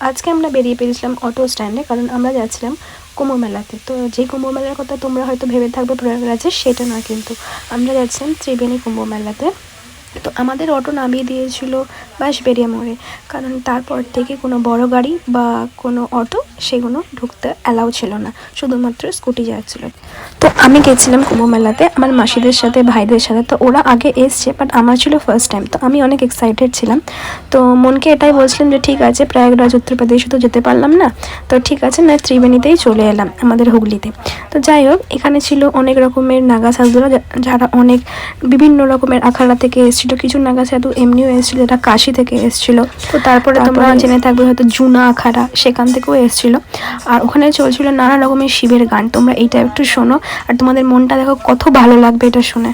আজকে আমরা বেরিয়ে পড়েছিলাম অটো স্ট্যান্ডে, কারণ আমরা যাচ্ছিলাম কুম্ভ মেলাতে। তো যে কুম্ভ মেলার কথা তোমরা হয়তো ভেবে থাকবে প্রয়াগরাজে, সেটা নয়, কিন্তু আমরা যাচ্ছিলাম ত্রিবেণী কুম্ভ মেলাতে। তো আমাদের অটো নামিয়ে দিয়েছিল বাঁশবেড়িয়া মোড়ে, কারণ তারপর থেকে কোনো বড় গাড়ি বা কোনো অটো সেগুলো ঢুকতে অ্যালাউ ছিল না, শুধুমাত্র স্কুটি যাচ্ছিলো। তো আমি গেছিলাম কুম্ভ মেলাতে আমার মাসিদের সাথে, ভাইদের সাথে। তো ওরা আগে এসছে, বাট আমার ছিল ফার্স্ট টাইম। তো আমি অনেক এক্সাইটেড ছিলাম। তো মনকে এটাই বলছিলাম যে ঠিক আছে, প্রয়াগরাজ উত্তরপ্রদেশে তো যেতে পারলাম না, তো ঠিক আছে না, ত্রিবেণীতেই চলে এলাম আমাদের হুগলিতে। তো যাই হোক, এখানে ছিল অনেক রকমের নাগা সাধুরা, যারা অনেক বিভিন্ন রকমের আখাড়া থেকে এসেছিল। কিছু নাগা সাধু এমনিও এসেছিল, যারা কাশি থেকে এসেছিল। তো তারপরে তোমরা জেনে থাকবে হয়তো জুনা আখাড়া, সেখান থেকেও এসেছিল। আর ওখানে চলছিল নানা রকমের শিবের গান। তোমরা এইটা একটু শোনো, আর তোমাদের মনটা দেখো কত ভালো লাগবে এটা শুনে।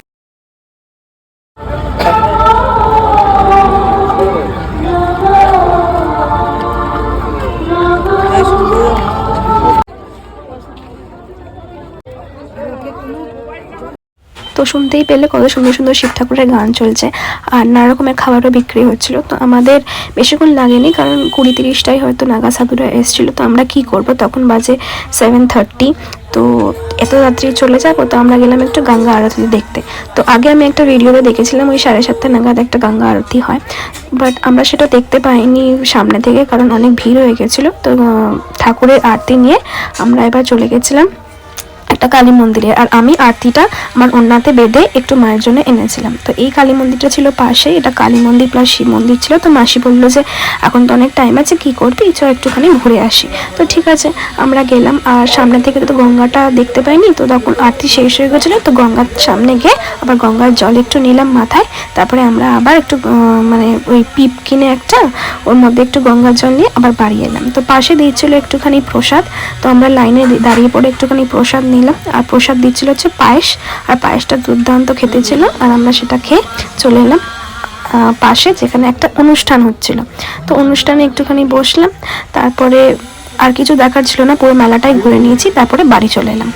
তো শুনতেই পেলে কত সুন্দর সুন্দর শিব ঠাকুরের গান চলছে, আর নানা রকমের খাবারও বিক্রি হচ্ছিল। তো আমাদের বেশিক্ষণ লাগেনি, কারণ 20-30টাই হয়তো নাগা সাধুরা এসেছিল। তো আমরা কি করব, তখন বাজে 7:30। তো এত রাত্রি চলে যাবো, তো আমরা গেলাম একটু গঙ্গা আরতি দেখতে। তো আগে আমি একটা ভিডিওতে দেখেছিলাম ওই 7:30 নাগাদ একটা গঙ্গা আরতি হয়, বাট আমরা সেটা দেখতে পাইনি সামনে থেকে, কারণ অনেক ভিড় হয়ে গেছিলো। তো ঠাকুরের আরতি নিয়ে আমরা এবার চলে গেছিলাম একটা কালী মন্দিরে। আর আমি আরতিটা আমার ওন্নাতে বেঁধে একটু মায়ের জন্য এনেছিলাম। তো এই কালী মন্দিরটা ছিল পাশে, এটা কালী মন্দির প্লাস শিব মন্দির ছিল। তো মাসি বললো যে এখন তো অনেক টাইম আছে, কি করবি, চ একটুখানি ঘুরে আসি। তো ঠিক আছে, আমরা গেলাম। আর সামনে থেকে তো গঙ্গাটা দেখতে পাইনি, তো তখন আরতি শেষ হয়ে গেছিলো। তো গঙ্গার সামনে গিয়ে আবার গঙ্গার জল একটু নিলাম মাথায়। তারপরে আমরা আবার একটু মানে ওই পিপ কিনে একটা, ওর মধ্যে একটু গঙ্গার জল নিয়ে আবার বাড়ি এলাম। তো পাশে দিচ্ছিলো একটুখানি প্রসাদ। তো আমরা লাইনে দাঁড়িয়ে পড়ে একটুখানি প্রসাদ নিলাম। আর প্রসাদ দিচ্ছিল হচ্ছে পায়েস, আর পায়েসটা দুর্দান্ত খেতে ছিল। আর আমরা সেটা খেয়ে চলে এলাম পাশে, যেখানে একটা অনুষ্ঠান হচ্ছিল। তো অনুষ্ঠানে একটুখানি বসলাম। তারপরে আর কিছু দেখার ছিল না, পুরো মেলাটাই ঘুরে নিয়েছি। তারপরে বাড়ি চলে এলাম।